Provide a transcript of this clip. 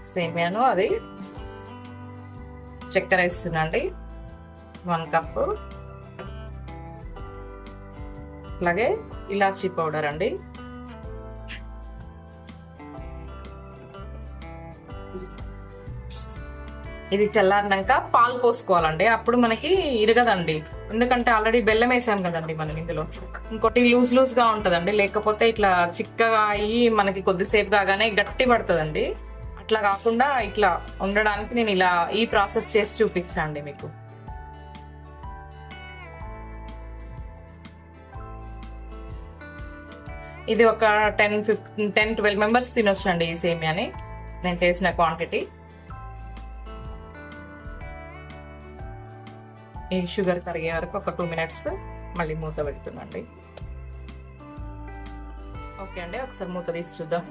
సేమియాను అది చక్కెర వేస్తున్నాండి 1 కప్పు, అలాగే ఇలాచీ పౌడర్ అండి, ఇది చల్లారినాక పాలు పోసుకోవాలండి. అప్పుడు మనకి ఇరగదండి, ఎందుకంటే ఆల్రెడీ బెల్లం వేసాం కదండి మనం ఇందులో. ఇంకోటి లూజ్ గా ఉంటదండి, లేకపోతే ఇట్లా చిక్కగా అయ్యి మనకి కొద్దిసేపు కాగానే గట్టి పడుతుందండి. అట్లా కాకుండా ఇట్లా ఉండడానికి నేను ఇలా ఈ ప్రాసెస్ చేసి చూపించాను అండి మీకు. ఇది ఒక 10-12 మెంబర్స్ తినొచ్చండి ఈ సేమియాని, నేను చేసిన క్వాంటిటీ. ఈ షుగర్ కరిగే వరకు ఒక 2 మినిట్స్ మళ్ళీ మూత పెడుతుందండి. ఓకే అండి, ఒకసారి మూత తీసి చూద్దాం.